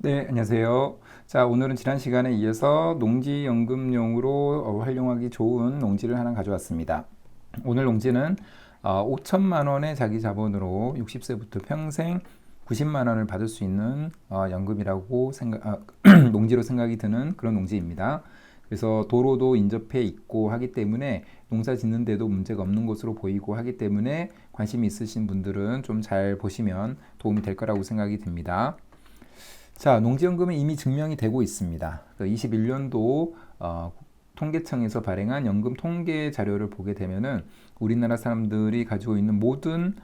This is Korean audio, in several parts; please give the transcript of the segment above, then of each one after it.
네, 안녕하세요. 자, 오늘은 지난 시간에 이어서 농지연금용으로 활용하기 좋은 농지를 하나 가져왔습니다. 오늘 농지는 5천만 원의 자기 자본으로 60세부터 평생 90만 원을 받을 수 있는 연금이라고 농지로 생각이 드는 그런 농지입니다. 그래서 도로도 인접해 있고 하기 때문에 농사 짓는 데도 문제가 없는 것으로 보이고 하기 때문에 관심이 있으신 분들은 좀 잘 보시면 도움이 될 거라고 생각이 듭니다. 자, 농지연금은 이미 증명이 되고 있습니다. 21년도 통계청에서 발행한 연금 통계 자료를 보게 되면은 우리나라 사람들이 가지고 있는 모든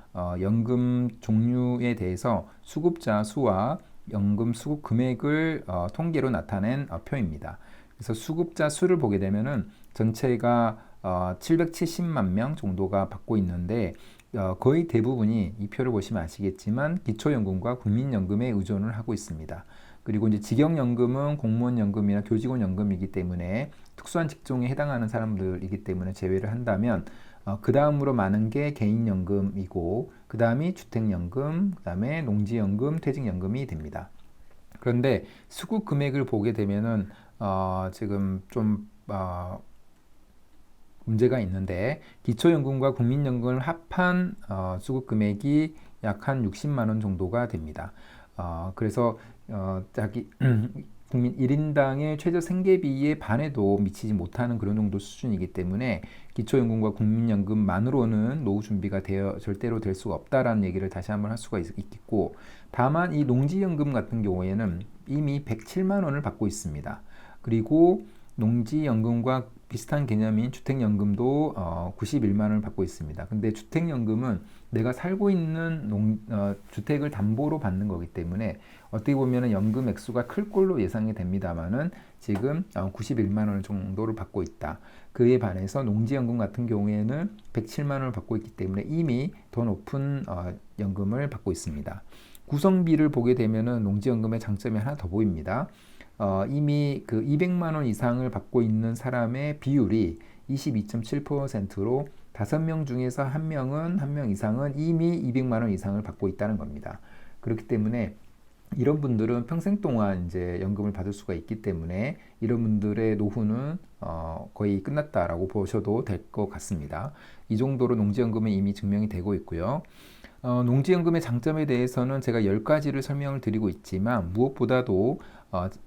연금 종류에 대해서 수급자 수와 연금 수급 금액을 통계로 나타낸 표입니다. 그래서 수급자 수를 보게 되면은 전체가 770만 명 정도가 받고 있는데 거의 대부분이 이 표를 보시면 아시겠지만 기초연금과 국민연금에 의존을 하고 있습니다. 그리고 이제 직영연금은 공무원연금이나 교직원연금이기 때문에 특수한 직종에 해당하는 사람들이기 때문에 제외를 한다면 그 다음으로 많은 게 개인연금이고 그 다음이 주택연금, 그 다음에 농지연금, 퇴직연금이 됩니다. 그런데 수급 금액을 보게 되면은 지금 좀 문제가 있는데 기초연금과 국민연금을 합한 수급 금액이 약 한 60만 원 정도가 됩니다. 그래서 자기 국민 1인당의 최저 생계비의 반에도 미치지 못하는 그런 정도 수준이기 때문에 기초연금과 국민연금만으로는 노후 준비가 절대로 될 수가 없다라는 얘기를 다시 한번 할 수가 있겠고, 다만 이 농지연금 같은 경우에는 이미 107만 원을 받고 있습니다. 그리고 농지연금과 비슷한 개념인 주택연금도 91만 원을 받고 있습니다. 근데 주택연금은 내가 살고 있는 주택을 담보로 받는 거기 때문에 어떻게 보면 연금 액수가 클 걸로 예상이 됩니다만은 지금 91만 원 정도를 받고 있다. 그에 반해서 농지연금 같은 경우에는 107만 원을 받고 있기 때문에 이미 더 높은 연금을 받고 있습니다. 구성비를 보게 되면은 농지연금의 장점이 하나 더 보입니다. 이미 그 200만 원 이상을 받고 있는 사람의 비율이 22.7%로 5명 중에서 한 명 이상은 이미 200만 원 이상을 받고 있다는 겁니다. 그렇기 때문에 이런 분들은 평생 동안 이제 연금을 받을 수가 있기 때문에 이런 분들의 노후는 거의 끝났다라고 보셔도 될 것 같습니다. 이 정도로 농지연금은 이미 증명이 되고 있고요. 농지연금의 장점에 대해서는 제가 10가지를 설명을 드리고 있지만 무엇보다도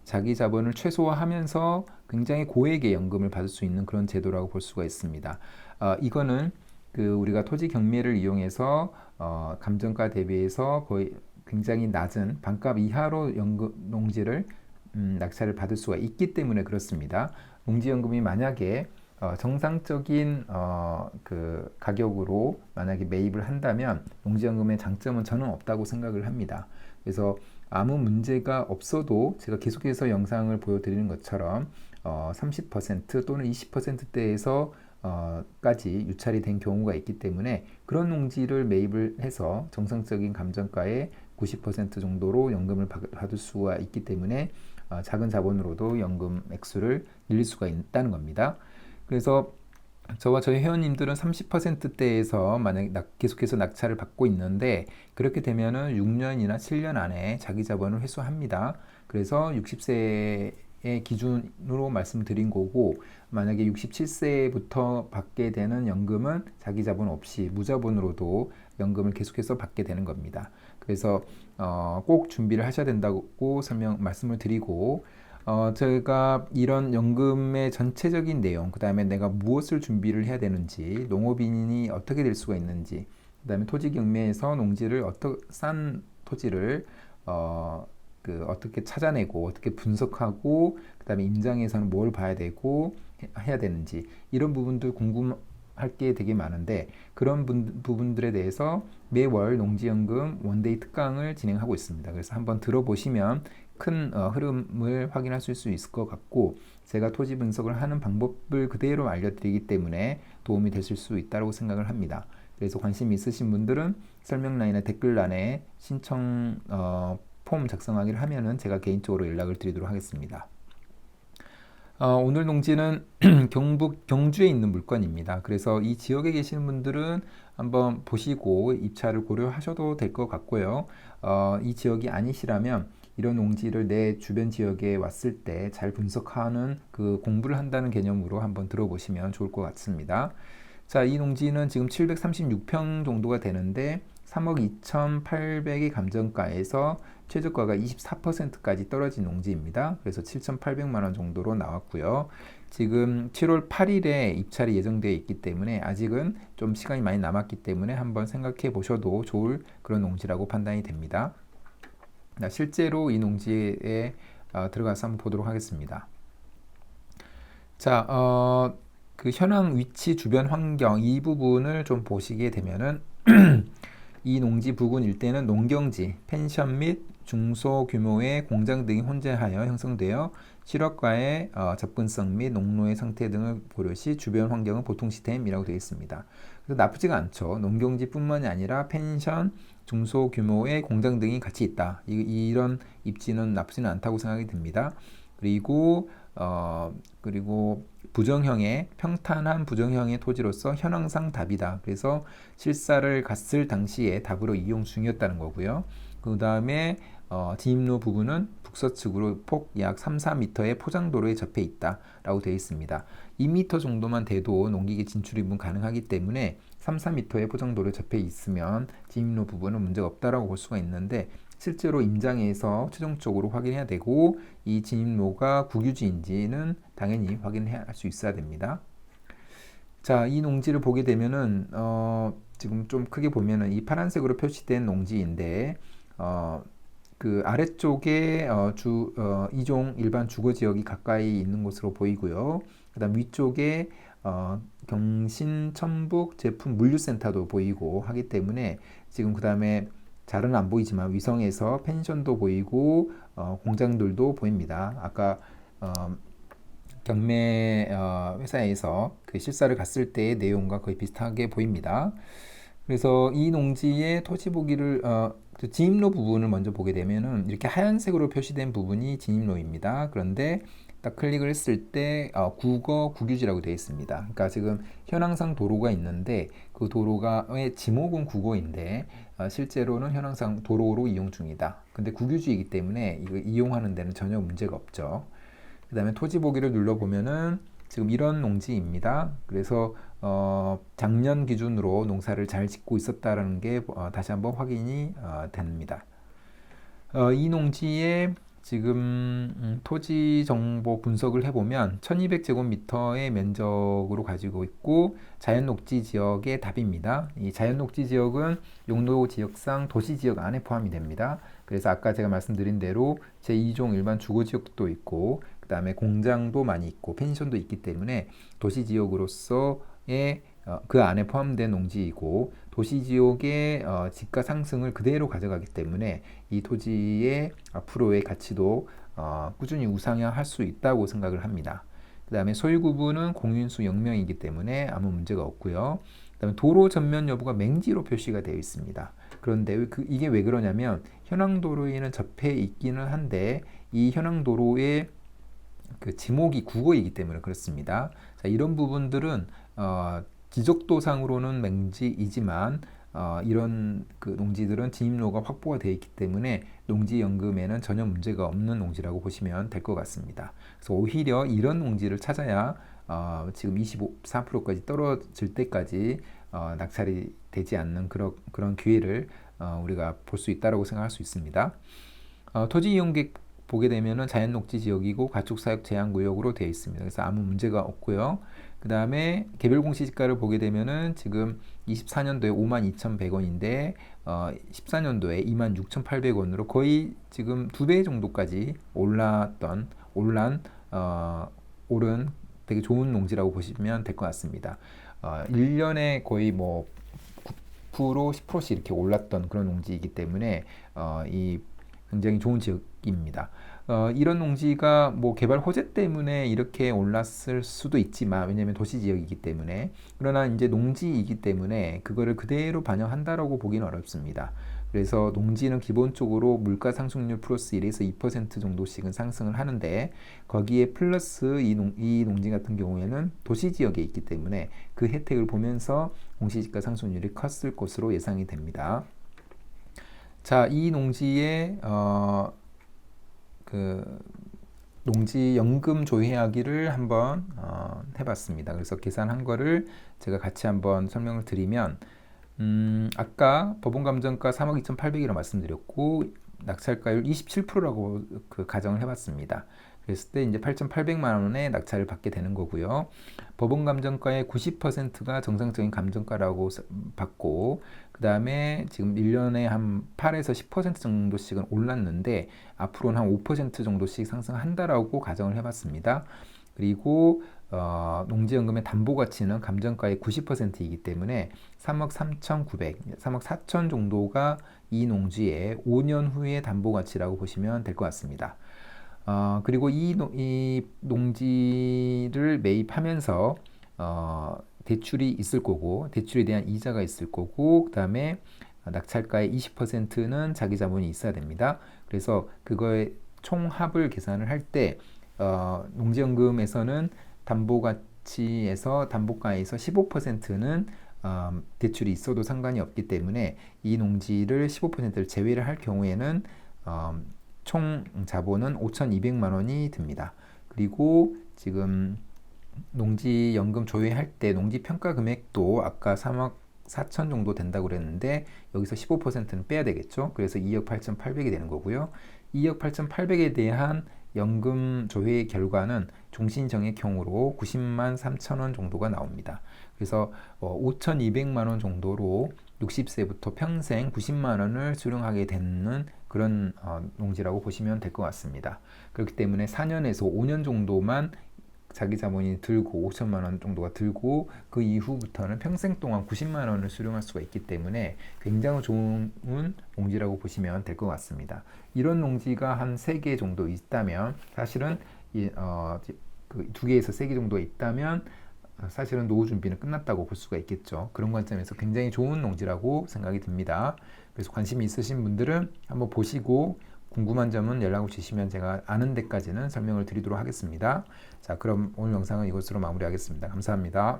자기 자본을 최소화하면서 굉장히 고액의 연금을 받을 수 있는 그런 제도라고 볼 수가 있습니다. 이거는 우리가 토지 경매를 이용해서 감정가 대비해서 거의 굉장히 낮은 반값 이하로 농지를 낙찰을 받을 수가 있기 때문에 그렇습니다. 농지연금이 만약에 정상적인 그 가격으로 만약에 매입을 한다면 농지연금의 장점은 저는 없다고 생각을 합니다. 그래서 아무 문제가 없어도 제가 계속해서 영상을 보여드리는 것처럼 30% 또는 20%대에서 까지 유찰이 된 경우가 있기 때문에 그런 농지를 매입을 해서 정상적인 감정가의 90% 정도로 연금을 받을 수가 있기 때문에 작은 자본으로도 연금 액수를 늘릴 수가 있다는 겁니다. 그래서 저와 저희 회원님들은 30%대에서 만약에 계속해서 낙찰을 받고 있는데 그렇게 되면은 6년이나 7년 안에 자기 자본을 회수합니다. 그래서 60세의 기준으로 말씀드린 거고 만약에 67세부터 받게 되는 연금은 자기 자본 없이 무자본으로도 연금을 계속해서 받게 되는 겁니다. 그래서 꼭 준비를 하셔야 된다고 말씀을 드리고 제가 이런 연금의 전체적인 내용, 그 다음에 내가 무엇을 준비를 해야 되는지, 농업인이 어떻게 될 수가 있는지, 그 다음에 토지 경매에서 농지를 싼 토지를 어떻게 찾아내고, 어떻게 분석하고, 그 다음에 임장에서는 뭘 봐야 되고, 해야 되는지, 이런 부분들 궁금할 게 되게 많은데, 그런 부분들에 대해서 매월 농지연금 원데이 특강을 진행하고 있습니다. 그래서 한번 들어보시면 큰 흐름을 확인하실 수 있을 것 같고 제가 토지 분석을 하는 방법을 그대로 알려드리기 때문에 도움이 되실 수 있다고 생각을 합니다. 그래서 관심 있으신 분들은 설명란이나 댓글란에 신청 폼 작성하기를 하면은 제가 개인적으로 연락을 드리도록 하겠습니다. 오늘 농지는 경북 경주에 있는 물건입니다. 그래서 이 지역에 계시는 분들은 한번 보시고 입찰을 고려하셔도 될 것 같고요. 이 지역이 아니시라면 이런 농지를 내 주변 지역에 왔을 때 잘 분석하는 그 공부를 한다는 개념으로 한번 들어보시면 좋을 것 같습니다. 자, 이 농지는 지금 736평 정도가 되는데 3억 2,800의 감정가에서 최저가가 24%까지 떨어진 농지입니다. 그래서 7,800만 원 정도로 나왔고요. 지금 7월 8일에 입찰이 예정되어 있기 때문에 아직은 좀 시간이 많이 남았기 때문에 한번 생각해 보셔도 좋을 그런 농지라고 판단이 됩니다. 실제로 이 농지에 들어가서 한번 보도록 하겠습니다. 자, 그 현황 위치 주변 환경 이 부분을 좀 보시게 되면은 이 농지 부근 일대는 농경지, 펜션 및 중소규모의 공장 등이 혼재하여 형성되어 실업과의 접근성 및 농로의 상태 등을 고려시 주변 환경은 보통 시스템이라고 되어 있습니다. 그래서 나쁘지가 않죠. 농경지뿐만이 아니라 펜션, 중소규모의 공장 등이 같이 있다. 이런 입지는 나쁘지는 않다고 생각이 듭니다. 그리고 부정형의 평탄한 부정형의 토지로서 현황상 답이다. 그래서 실사를 갔을 당시에 답으로 이용 중이었다는 거고요. 그 다음에 진입로 부분은 북서측으로 폭 약 3, 4m의 포장도로에 접해 있다 라고 되어 있습니다. 2m 정도만 돼도 농기계 진출입은 가능하기 때문에 3, 4m의 포장도로에 접해 있으면 진입로 부분은 문제가 없다라고 볼 수가 있는데 실제로 임장에서 최종적으로 확인해야 되고 이 진입로가 국유지인지는 당연히 확인할 수 있어야 됩니다. 자, 이 농지를 보게 되면은 지금 좀 크게 보면은 이 파란색으로 표시된 농지인데 그 아래쪽에 2종 일반 주거지역이 가까이 있는 곳으로 보이고요. 그 다음 위쪽에 경신 천북 제품 물류센터도 보이고 하기 때문에 지금 그 다음에 잘은 안 보이지만 위성에서 펜션도 보이고 공장들도 보입니다. 아까 경매 회사에서 그 실사를 갔을 때의 내용과 거의 비슷하게 보입니다. 그래서 이 농지의 토지 보기를 그 진입로 부분을 먼저 보게 되면은 이렇게 하얀색으로 표시된 부분이 진입로입니다. 그런데 딱 클릭을 했을 때 국유지라고 되어 있습니다. 그러니까 지금 현황상 도로가 있는데 그 도로가의 지목은 국어인데 실제로는 현황상 도로로 이용 중이다. 근데 국유지이기 때문에 이거 이용하는 데는 전혀 문제가 없죠. 그 다음에 토지 보기를 눌러보면은 지금 이런 농지입니다. 그래서 작년 기준으로 농사를 잘 짓고 있었다는 게 다시 한번 확인이 됩니다. 이 농지에 지금 토지 정보 분석을 해보면 1200제곱미터의 면적으로 가지고 있고 자연녹지 지역의 답입니다. 이 자연녹지 지역은 용도 지역상 도시 지역 안에 포함이 됩니다. 그래서 아까 제가 말씀드린 대로 제2종 일반 주거 지역도 있고 그 다음에 공장도 많이 있고 펜션도 있기 때문에 도시 지역으로서의 그 안에 포함된 농지이고 도시지역의 집가 상승을 그대로 가져가기 때문에 이 토지의 앞으로의 가치도 꾸준히 우상향할 수 있다고 생각을 합니다. 그 다음에 소유 구분은 공인수 0명이기 때문에 아무 문제가 없고요. 그 다음에 도로 전면 여부가 맹지로 표시가 되어 있습니다. 그런데 이게 왜 그러냐면 현황도로에는 접해 있기는 한데 이 현황도로의 그 지목이 국어이기 때문에 그렇습니다. 자, 이런 부분들은 지적도상으로는 맹지이지만 이런 그 농지들은 진입로가 확보가 되어 있기 때문에 농지연금에는 전혀 문제가 없는 농지라고 보시면 될 것 같습니다. 그래서 오히려 이런 농지를 찾아야 지금 24%까지 떨어질 때까지 낙찰이 되지 않는 그런 기회를 우리가 볼 수 있다고 생각할 수 있습니다. 토지 이용객 보게 되면은 자연녹지 지역이고 가축사육 제한구역으로 되어 있습니다. 그래서 아무 문제가 없고요. 그 다음에 개별 공시지가를 보게 되면은 지금 24년도에 52,100원인데 14년도에 26,800원으로 거의 지금 2배 정도까지 오른 되게 좋은 농지라고 보시면 될 것 같습니다. 1년에 거의 뭐 9%, 10%씩 이렇게 올랐던 그런 농지이기 때문에 이 굉장히 좋은 지역입니다. 이런 농지가 뭐 개발 호재 때문에 이렇게 올랐을 수도 있지만 왜냐하면 도시 지역이기 때문에 그러나 이제 농지이기 때문에 그거를 그대로 반영한다라고 보기는 어렵습니다. 그래서 농지는 기본적으로 물가 상승률 플러스 1에서 2% 정도씩은 상승을 하는데 거기에 플러스 이 농지 같은 경우에는 도시 지역에 있기 때문에 그 혜택을 보면서 공시지가 상승률이 컸을 것으로 예상이 됩니다. 자, 이 농지의 그 농지연금 조회하기를 한번 해봤습니다. 그래서 계산한 거를 제가 같이 한번 설명을 드리면 아까 법원감정가 3억 2,800이라고 말씀드렸고 낙찰가율 27%라고 그 가정을 해봤습니다. 그랬을 때 이제 8,800만 원의 낙찰을 받게 되는 거고요. 법원 감정가의 90%가 정상적인 감정가라고 받고, 그 다음에 지금 1년에 한 8에서 10% 정도씩은 올랐는데 앞으로는 한 5% 정도씩 상승한다라고 가정을 해봤습니다. 그리고 농지연금의 담보가치는 감정가의 90%이기 때문에 3억 3,900, 3억 4천 정도가 이 농지의 5년 후의 담보가치라고 보시면 될 것 같습니다. 그리고 이 농지를 매입하면서 대출이 있을 거고, 대출에 대한 이자가 있을 거고, 그 다음에 낙찰가의 20%는 자기 자본이 있어야 됩니다. 그래서 그거의 총합을 계산을 할 때 농지연금에서는 담보가치에서 담보가에서 15%는 대출이 있어도 상관이 없기 때문에 이 농지를 15%를 제외를 할 경우에는 총 자본은 5,200만 원이 듭니다. 그리고 지금 농지연금 조회할 때 농지 평가 금액도 아까 3억 4천 정도 된다고 그랬는데 여기서 15%는 빼야 되겠죠. 그래서 2억 8,800이 되는 거고요. 2억 8,800에 대한 연금 조회 결과는 종신정액형으로 90만 3천 원 정도가 나옵니다. 그래서 5,200만 원 정도로 60세부터 평생 90만 원을 수령하게 되는 그런 농지라고 보시면 될 것 같습니다. 그렇기 때문에 4년에서 5년 정도만 자기 자본이 들고 5천만 원 정도가 들고 그 이후부터는 평생 동안 90만 원을 수령할 수가 있기 때문에 굉장히 좋은 농지라고 보시면 될 것 같습니다. 이런 농지가 한 3개 정도 있다면 사실은 그 2개에서 3개 정도 있다면 사실은 노후 준비는 끝났다고 볼 수가 있겠죠. 그런 관점에서 굉장히 좋은 농지라고 생각이 듭니다. 그래서 관심이 있으신 분들은 한번 보시고 궁금한 점은 연락을 주시면 제가 아는 데까지는 설명을 드리도록 하겠습니다. 자, 그럼 오늘 영상은 이것으로 마무리하겠습니다. 감사합니다.